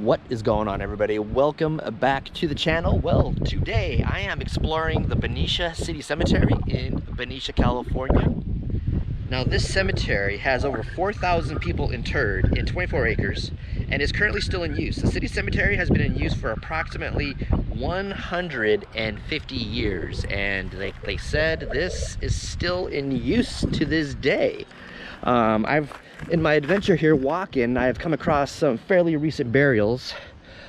What is going on, everybody? Welcome back to the channel. Well, today I am exploring the Benicia City Cemetery in Benicia, California. Now, this cemetery has over 4,000 people interred in 24 acres and is currently still in use. The city cemetery has been in use for approximately 150 years, and they said this is still in use to this day. In my adventure here walking, I've come across some fairly recent burials,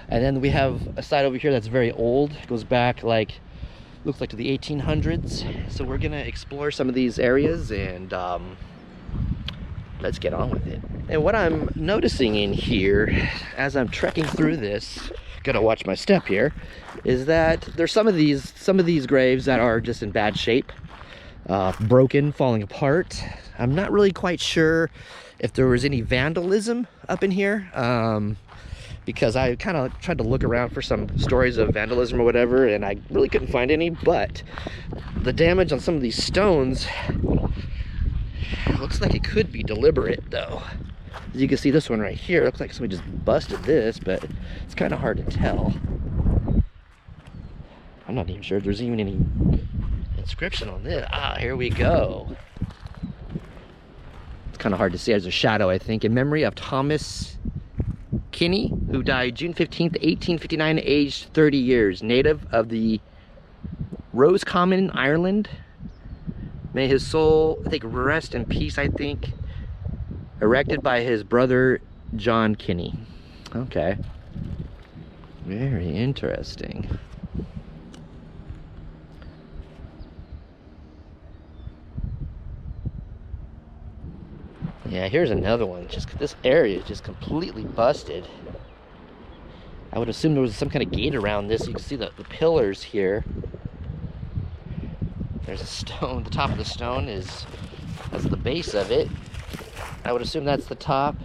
and then we have a site over here that's very old. It goes back looks like to the 1800s. So we're gonna explore some of these areas and let's get on with it. And what I'm noticing in here as I'm trekking through this, gotta watch my step here, is that there's some of these graves that are just in bad shape, broken, falling apart. I'm not really quite sure if there was any vandalism up in here, because I kind of tried to look around for some stories of vandalism or whatever, and I really couldn't find any. But the damage on some of these stones looks like it could be deliberate, though. As you can see, this one right here looks like somebody just busted this, but it's kind of hard to tell. I'm not even sure if there's even any inscription on this. Ah, here we go. Kind of hard to see. There's a shadow, I think, in memory of Thomas Kinney, who died June 15th, 1859, aged 30 years, native of the Roscommon, Ireland. May his soul, I think, rest in peace, I think. Erected by his brother, John Kinney. Okay. Very interesting. Yeah, here's another one. Just this area is just completely busted. I would assume there was some kind of gate around this. You can see the pillars here. There's a stone. The top of the stone that's the base of it. I would assume that's the top.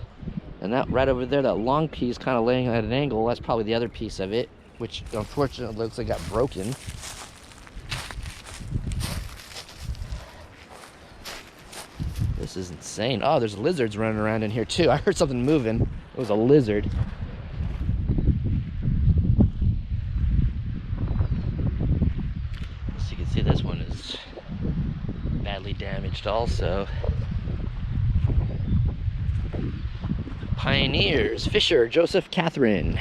And that right over there, that long piece kind of laying at an angle, that's probably the other piece of it, which unfortunately looks like it got broken. This is insane. Oh, there's lizards running around in here too. I heard something moving. It was a lizard. So you can see this one is badly damaged also. Pioneers, Fisher, Joseph, Catherine.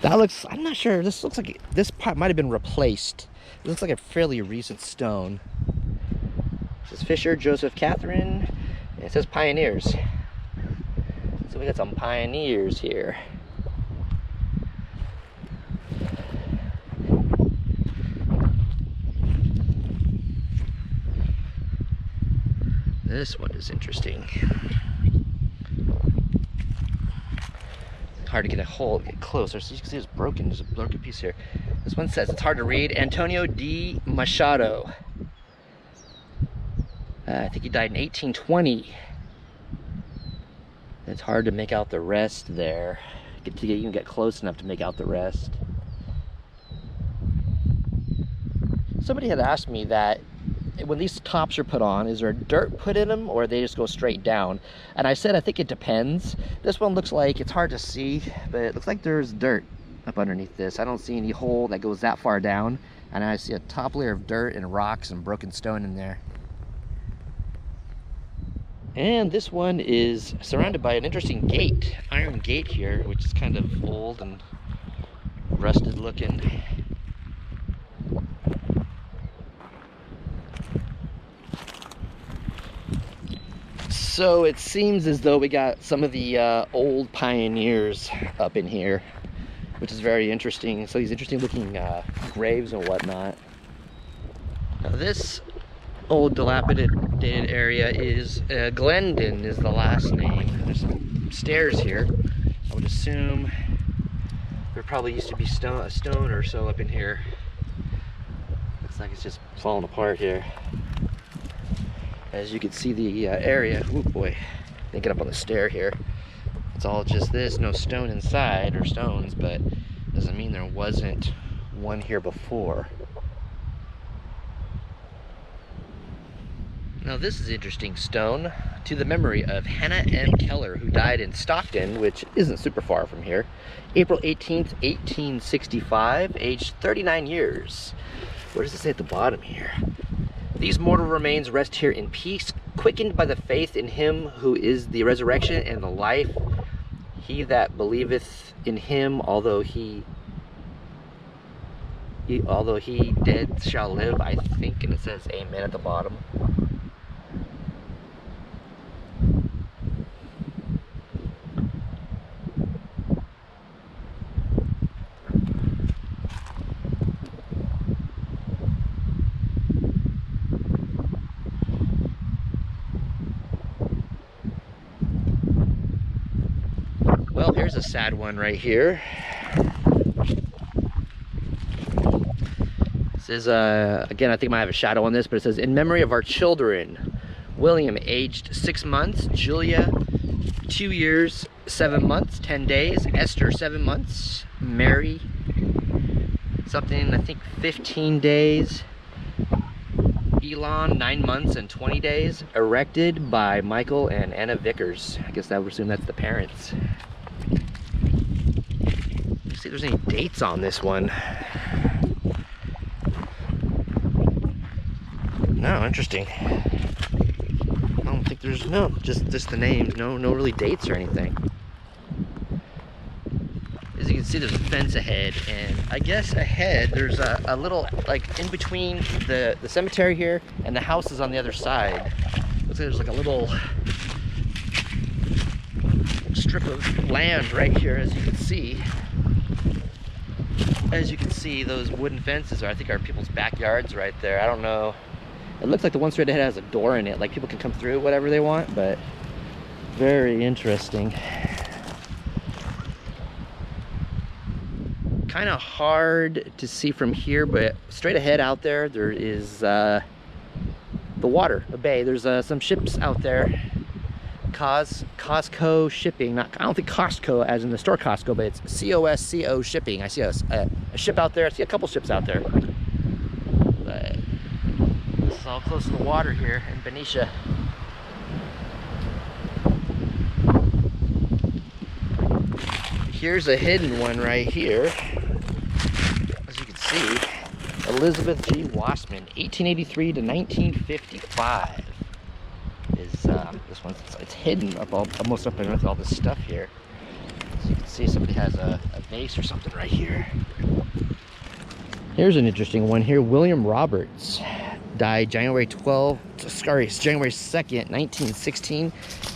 That looks, I'm not sure, this looks like, this part might have been replaced. It looks like a fairly recent stone. It says Fisher, Joseph, Catherine. And it says Pioneers. So we got some pioneers here. This one is interesting. Hard to get get closer. So you can see it's broken. There's a broken piece here. This one says, it's hard to read, Antonio D. Machado. I think he died in 1820. It's hard to make out the rest there. You can get close enough to make out the rest. Somebody had asked me that when these tops are put on, is there dirt put in them or they just go straight down? And I said, I think it depends. This one looks like, it's hard to see, but it looks like there's dirt up underneath this. I don't see any hole that goes that far down. And I see a top layer of dirt and rocks and broken stone in there. And this one is surrounded by an interesting gate, iron gate here, which is kind of old and rusted looking. So it seems as though we got some of the old pioneers up in here, which is very interesting. So these interesting looking graves and whatnot. Now this old dilapidated area is Glendon is the last name. There's some stairs here. I would assume there probably used to be a stone or so up in here. Looks like it's just falling apart here. As you can see the area, oh boy, they get up on the stair here. It's all just this, no stone inside or stones, but doesn't mean there wasn't one here before. Now this is interesting stone. to the memory of Hannah M. Keller, who died in Stockton, which isn't super far from here, April 18th, 1865, aged 39 years. What does it say at the bottom here? These mortal remains rest here in peace, quickened by the faith in him who is the resurrection and the life. He that believeth in him, although he dead shall live, I think, and it says amen at the bottom. Well, here's a sad one right here. It says, again, I think I might have a shadow on this, but it says, in memory of our children, William, aged 6 months, Julia, 2 years, 7 months, 10 days, Esther, 7 months, Mary, something, I think 15 days, Elon, 9 months and 20 days, erected by Michael and Anna Vickers. I guess I would assume that's the parents. Let's see if there's any dates on this one. No, interesting. I don't think there's, no, just the names, no really dates or anything. As you can see, there's a fence ahead, and I guess ahead there's a little, like, in between the cemetery here and the houses on the other side. Looks like there's like a little strip of land right here, as you can see. As you can see, those wooden fences are, I think, are people's backyards right there. I don't know. It looks like the one straight ahead has a door in it, like people can come through whatever they want, but very interesting. Kind of hard to see from here, but straight ahead out there, there is the water, a bay. There's some ships out there. Costco shipping, not, I don't think Costco as in the store Costco, but it's C-O-S-C-O shipping. I see a ship out there. I see a couple ships out there. But this is all close to the water here in Benicia. Here's a hidden one right here. As you can see, Elizabeth G. Wassman, 1883 to 1955. Is this one? It's hidden up almost up underneath all this stuff here. As you can see, somebody has a vase or something right here. Here's an interesting one here. William Roberts died January 2nd, 1916,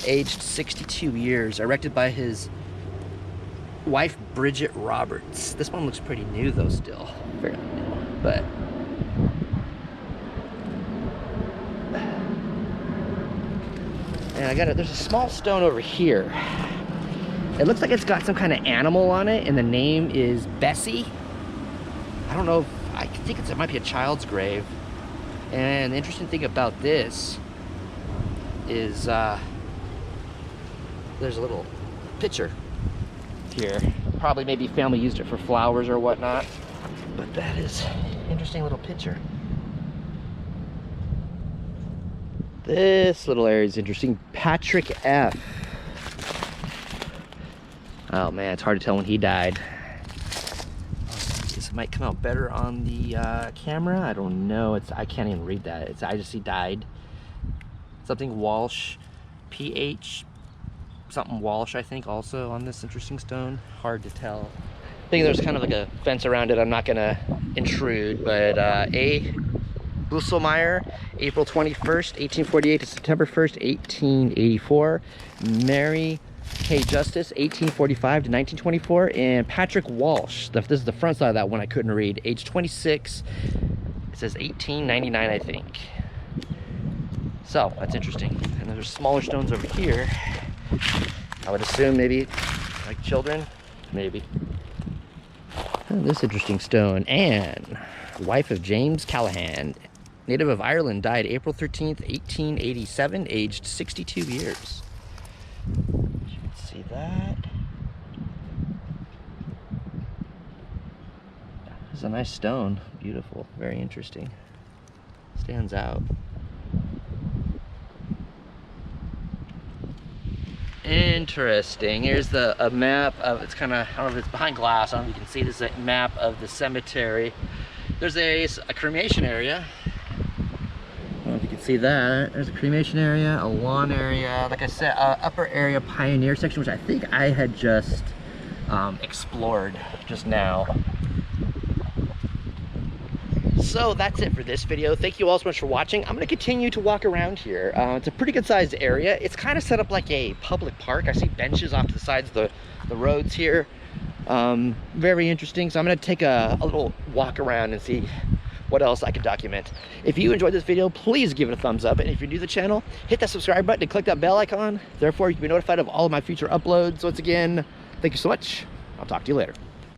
aged 62 years. Erected by his wife Bridget Roberts. This one looks pretty new though still. Fairly new, but and there's a small stone over here. It looks like it's got some kind of animal on it, and the name is Bessie. I don't know, I think it might be a child's grave. And the interesting thing about this is there's a little picture here. Probably maybe family used it for flowers or whatnot, but that is an interesting little picture. This little area is interesting. Patrick F. Oh man, it's hard to tell when he died. This might come out better on the camera. I don't know. I can't even read that. I just see died. Something Walsh, PH, something Walsh, I think, also on this interesting stone. Hard to tell. I think there's kind of like a fence around it. I'm not gonna intrude, but A. Busselmeyer, April 21st, 1848 to September 1st, 1884. Mary K. Justice, 1845 to 1924. And Patrick Walsh, this is the front side of that one I couldn't read, age 26. It says 1899, I think. So, that's interesting. And there's smaller stones over here. I would assume maybe like children, maybe. Oh, this interesting stone. Anne, wife of James Callahan, native of Ireland, died April 13th, 1887, aged 62 years. You can see that. This is a nice stone. Beautiful. Very interesting. Stands out. Interesting. Here's a map of, it's kind of, I don't know if it's behind glass, I don't know if you can see this, map of the cemetery. There's a cremation area. I don't know if you can see that. There's a cremation area, a lawn area, like I said, upper area pioneer section, which I think I had just explored just now. So that's it for this video. Thank you all so much for watching. I'm going to continue to walk around here. It's a pretty good sized area. It's kind of set up like a public park. I see benches off to the sides of the roads here. Very interesting. So I'm going to take a little walk around and see what else I can document. If you enjoyed this video, please give it a thumbs up. And if you're new to the channel, hit that subscribe button and click that bell icon. Therefore, you can be notified of all of my future uploads. Once again, thank you so much. I'll talk to you later.